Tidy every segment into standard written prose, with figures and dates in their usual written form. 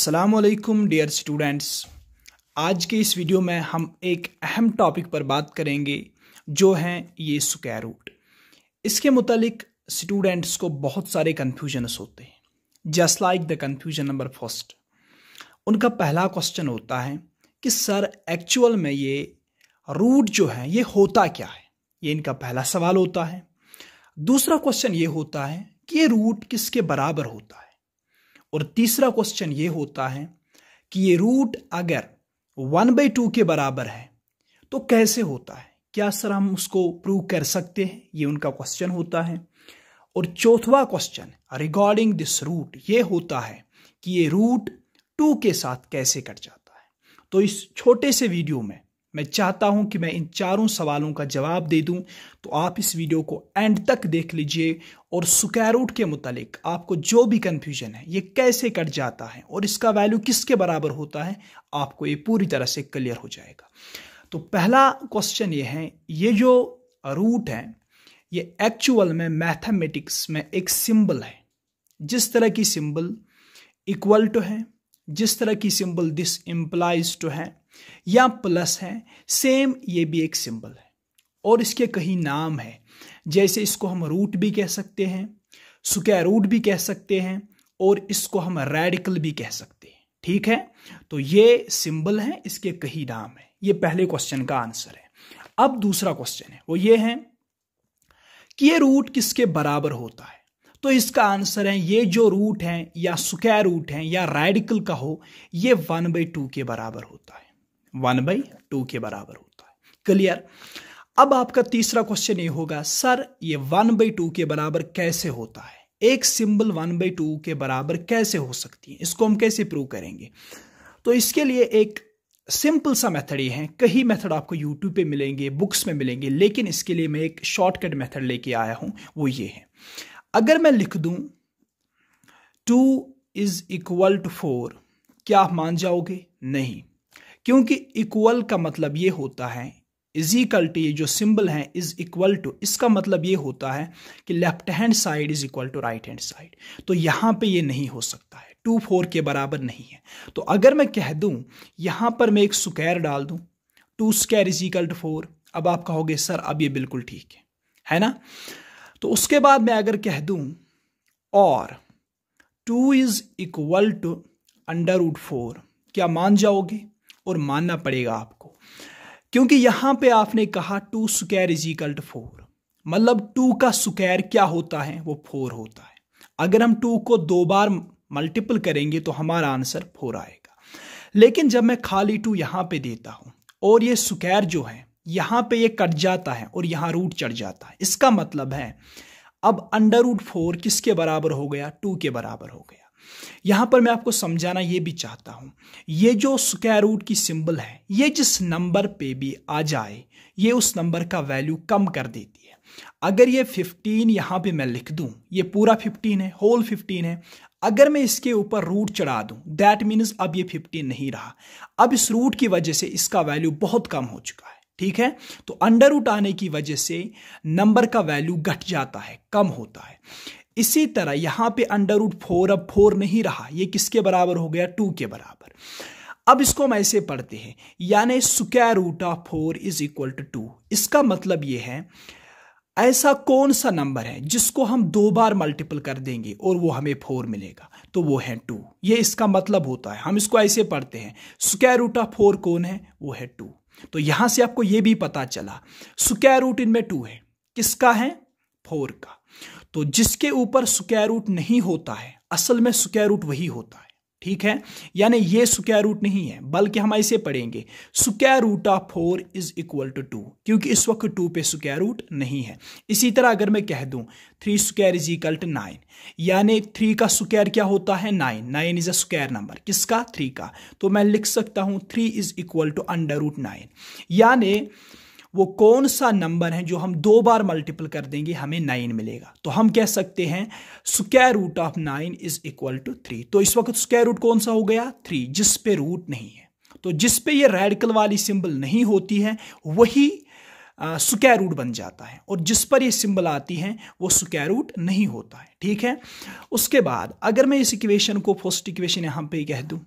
अस्सलामुअलैकुम dear students. आज के इस वीडियो में हम एक अहम टॉपिक पर बात करेंगे जो है ये स्क्वायर रूट। इसके मुतालिक स्टूडेंट्स को बहुत सारे कन्फ्यूजन्स होते हैं, just like the confusion number first. उनका पहला क्वेश्चन होता है कि सर एक्चुअल में ये रूट जो है ये होता क्या है, ये इनका पहला सवाल होता है। दूसरा क्वेश्चन ये होता है कि ये रूट किसके बराबर होता है, और तीसरा क्वेश्चन ये होता है कि ये रूट अगर 1/2 के बराबर है तो कैसे होता है, क्या सर हम उसको प्रूव कर सकते हैं, ये उनका क्वेश्चन होता है। और चौथा क्वेश्चन रिगार्डिंग दिस रूट ये होता है कि ये रूट 2 के साथ कैसे कट जाता है। तो इस छोटे से वीडियो में मैं चाहता हूं कि मैं इन चारों सवालों का जवाब दे दूं, तो आप इस वीडियो को एंड तक देख लीजिए और स्क्वायर रूट के मुतालिक आपको जो भी कंफ्यूजन है ये कैसे कट जाता है और इसका वैल्यू किसके बराबर होता है, आपको ये पूरी तरह से क्लियर हो जाएगा। तो पहला क्वेश्चन ये है, ये जो रूट है ये एक्चुअल में मैथमेटिक्स में एक सिंबल है। जिस तरह की सिंबल इक्वल टू है, जिस तरह की सिंबल दिस इंप्लाइज टू है या प्लस है, सेम ये भी एक सिंबल है और इसके कई नाम है। जैसे इसको हम रूट भी कह सकते हैं, स्क्वायर रूट भी कह सकते हैं और इसको हम रेडिकल भी कह सकते हैं। ठीक है, तो ये सिंबल है, इसके कई नाम है। ये पहले क्वेश्चन का आंसर है। अब दूसरा क्वेश्चन है वो ये है कि ये रूट किसके बराबर होता है। तो इसका आंसर है ये जो रूट है या स्क्वायर रूट है या रेडिकल का हो, ये 1/2 के बराबर होता है, 1/2 के बराबर होता है। क्लियर। अब आपका तीसरा क्वेश्चन ये होगा, सर ये 1/2 के बराबर कैसे होता है, एक सिंबल 1/2 के बराबर कैसे हो सकती है, इसको हम कैसे प्रूव करेंगे। तो इसके लिए एक सिंपल सा मेथड ये है, कई मेथड आपको यूट्यूब पे मिलेंगे, बुक्स में मिलेंगे, लेकिन इसके लिए मैं एक शॉर्टकट मेथड लेके आया हूं। वो ये है, अगर मैं लिख दूं 2 = 4, क्या आप मान जाओगे? नहीं, क्योंकि इक्वल का मतलब ये होता है इक्वल टू, ये जो सिंबल है इज इक्वल टू, इसका मतलब ये होता है कि left hand side is equal to right hand side. तो यहां पे ये नहीं हो सकता है, 2 4 के बराबर नहीं है। तो अगर मैं कह दूं यहां पर मैं एक स्क्वायर डाल दूं, 2² = 4, अब आप कहोगे सर अब ये बिल्कुल ठीक है ना। तो उसके बाद मैं अगर कह दूं और 2 = √4, क्या मान जाओगे? और मानना पड़ेगा आपको, क्योंकि यहां पे आपने कहा 2² = 4, मतलब 2 का स्क्वायर क्या होता है, वो 4 होता है। अगर हम 2 को 2 बार मल्टीपल करेंगे तो हमारा आंसर 4 आएगा। लेकिन जब मैं खाली 2 यहां पे देता हूं और ये स्क्वायर जो है यहां पे ये कट जाता है और यहां रूट चढ़ जाता है, इसका मतलब है अब √4 किसके बराबर हो गया? 2 के बराबर हो गया। यहां पर मैं आपको समझाना ये भी चाहता हूं, ये जो स्क्वायर रूट की सिंबल है ये जिस नंबर पे भी आ जाए ये उस नंबर का वैल्यू कम कर देती है। अगर ये 15 यहां पे मैं लिख दूं, ये पूरा 15 है, होल 15 है, अगर मैं इसके ऊपर रूट चढ़ा दूं दैट मीन्स अब ये 15 नहीं रहा। अब इस रूट की वजह से इसका वैल्यू बहुत कम हो चुका है। ठीक है, तो अंडर रूट आने की वजह से नंबर का वैल्यू घट जाता है, कम होता है। इसी तरह यहां पे √4 अब 4 नहीं रहा, ये किसके बराबर हो गया? 2 के बराबर। अब इसको हम ऐसे पढ़ते हैं, यानी √4 = 2। इसका मतलब ये है ऐसा कौन सा नंबर है जिसको हम 2 बार मल्टीपल कर देंगे और वो हमें 4 मिलेगा, तो वो है 2। ये इसका मतलब होता है। हम इसको ऐसे पढ़ते हैं, √4 कौन है? वो है 2। तो यहां से आपको यह भी पता चला स्क्वायर रूट इनमें 2 है, किसका है? 4 का। तो जिसके ऊपर स्क्वायर रूट नहीं होता है असल में स्क्वायर रूट वही होता है। ठीक है, यानी ये स्क्वायर रूट नहीं है, बल्कि हम ऐसे पढ़ेंगे √4 = 2, क्योंकि इस वक्त 2 पे स्क्वायर रूट नहीं है। इसी तरह अगर मैं कह दूं 3² = 9, यानी 3 का स्क्वायर क्या होता है? 9 इज अ स्क्वायर नंबर, किसका? 3 का। तो मैं लिख सकता हूं 3 = √9, यानी वो कौन सा नंबर है जो हम 2 बार मल्टीपल कर देंगे हमें 9 मिलेगा। तो हम कह सकते हैं √9 = 3। तो इस वक्त स्क्वायर रूट कौन सा हो गया? 3, जिस पे रूट नहीं है। तो जिस पे ये रेडिकल वाली सिंबल नहीं होती है वही स्क्वायर रूट बन जाता है, और जिस पर ये सिंबल आती है वो स्क्वायर रूट नहीं होता है। ठीक है, उसके बाद अगर मैं इस इक्वेशन को फर्स्ट इक्वेशन यहां पे कह दूं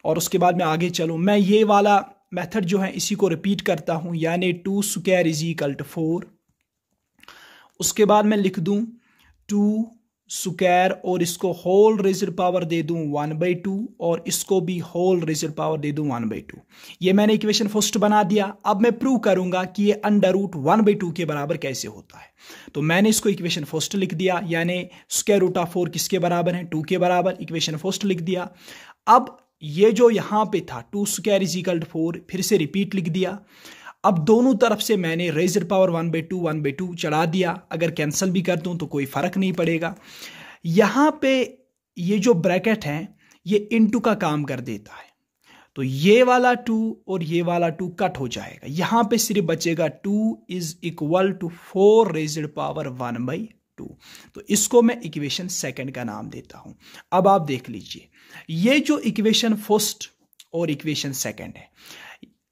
और उसके बाद मैं आगे चलूँ, मैं ये वाला मेथड जो है इसी को रिपीट करता हूँ, यानी 2 स्क्वायर इज इक्वल टू 4। उसके बाद मैं लिख दूँ 2 स्क्वायर और इसको होल रेज़ड पावर दे दूं 1/2 और इसको भी होल रेज़ड पावर दे दूं 1/2। ये मैंने इक्वेशन फर्स्ट बना दिया। अब मैं प्रूव करूंगा कि ये अंडर रूट 1/2 के बराबर कैसे होता है। तो मैंने इसको इक्वेशन फर्स्ट लिख दिया, यानी स्क्वायर रूट ऑफ 4 किसके बराबर है, 2 के बराबर। इक्वेशन फर्स्ट लिख दिया। अब ये जो यहां पे था 2 स्क्वायर इज इक्वल टू 4, फिर से रिपीट लिख दिया। अब दोनों तरफ से मैंने रेज़ड पावर 1/2 चढ़ा दिया। अगर कैंसिल भी कर दूं तो कोई फर्क नहीं पड़ेगा। यहां पे ये जो ब्रैकेट है ये इनटू का काम कर देता है, तो ये वाला 2 और ये वाला 2 कट हो जाएगा। यहां पे सिर्फ बचेगा 2 इज इक्वल टू 4 रेज़ड पावर 1/2। तो इसको मैं इक्वेशन सेकंड का नाम देता हूं। अब आप देख लीजिए, ये जो इक्वेशन फर्स्ट और इक्वेशन सेकंड है,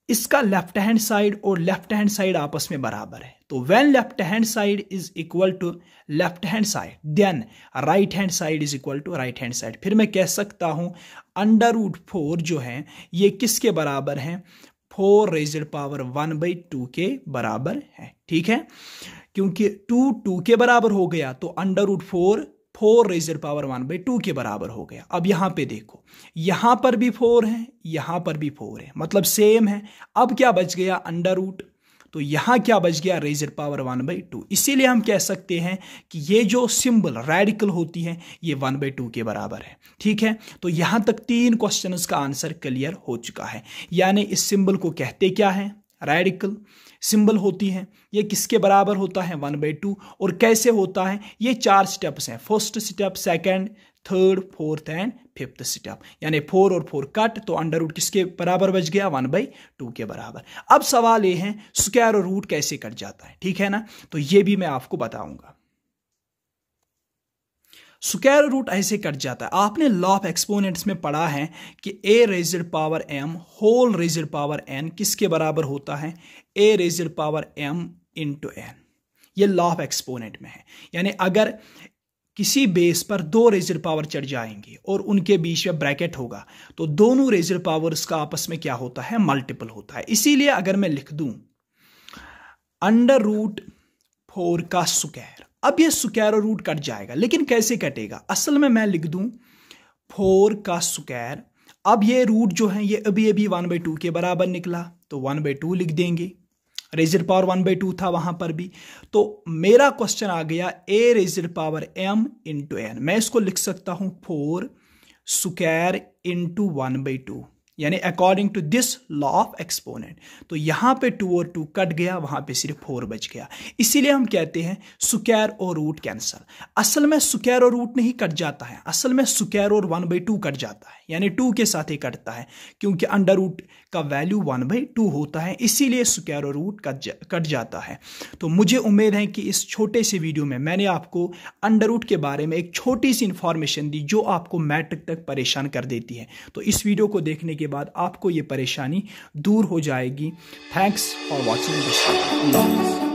इसका लेफ्ट हैंड साइड और लेफ्ट हैंड साइड आपस में बराबर है। तो when left hand side is equal to left hand side, then right hand side is equal to right hand side. फिर मैं कह सकता हूं अंडर रूट 4 जो है ये किसके बराबर है, 4 रेज़ड पावर 1/2 के बराबर है। ठीक है, क्योंकि 2 के बराबर हो गया तो अंडर रूट 4 रेज़ड पावर 1/2 के बराबर हो गया। अब यहां पे देखो, यहां पर भी 4 है, यहां पर भी 4 है, मतलब सेम है। अब क्या बच गया, अंडर रूट, तो यहां क्या बच गया, रेज़ड पावर 1/2। इसीलिए हम कह सकते हैं कि ये जो सिंबल रेडिकल होती है ये 1/2 के बराबर है। ठीक है, तो यहां तक 3 क्वेश्चंस का आंसर क्लियर हो चुका है। यानी इस सिंबल को कहते क्या है, रेडिकल सिंबल होती है। ये किसके बराबर होता है, 1/2। और कैसे होता है, ये 4 स्टेप्स हैं, first step, second, third, fourth and fifth step. यानी 4 और 4 कट, तो अंडर रूट किसके बराबर बच गया, 1/2 के बराबर। अब सवाल ये है स्क्वायर और रूट कैसे कट जाता है, ठीक है ना, तो ये भी मैं आपको बताऊंगा। स्क्वायर रूट ऐसे कट जाता है। आपने लॉ ऑफ एक्सपोनेंट्स में पढ़ा है कि a raised power m whole raised power n किसके बराबर होता है, a raised power m into n। ये लॉ ऑफ एक्सपोनेंट में है। यानी अगर किसी बेस पर 2 रेज़ड पावर चढ़ जाएंगे और उनके बीच में ब्रैकेट होगा तो दोनों रेज़ड पावर्स का आपस में क्या होता है, मल्टीपल होता है। इसीलिए अगर मैं लिख दूं अंडर रूट 4 का स्क्वायर, अब ये स्क्वायर और रूट कट जाएगा, लेकिन कैसे कटेगा, असल में मैं लिख दूं 4 का स्क्वायर। अब ये रूट जो है ये अभी 1/2 के बराबर निकला, तो 1/2 लिख देंगे। रेज़ड पावर 1/2 था वहां पर भी, तो मेरा क्वेश्चन आ गया a raised power m into n। मैं इसको लिख सकता हूं 4 स्क्वायर इंटू 1/2, यानी according to this law of exponent. तो यहां पे 2 और 2 कट गया, वहां पे सिर्फ 4 बच गया। इसीलिए हम कहते हैं स्क्वायर और रूट कैंसल। असल में स्क्वायर और रूट नहीं कट जाता है, असल में स्क्वायर और 1/2 कट जाता है, यानी 2 के साथ ही कटता है, क्योंकि अंडर रूट का वैल्यू 1/2 होता है, इसीलिए स्क्वायर और रूट कट जाता है। तो मुझे उम्मीद है कि इस छोटे से वीडियो में मैंने आपको अंडर रूट के बारे में एक छोटी सी इंफॉर्मेशन दी जो आपको मैट्रिक तक परेशान कर देती है। तो इस वीडियो को देखने के बाद आपको ये परेशानी दूर हो जाएगी। Thanks for watching this video.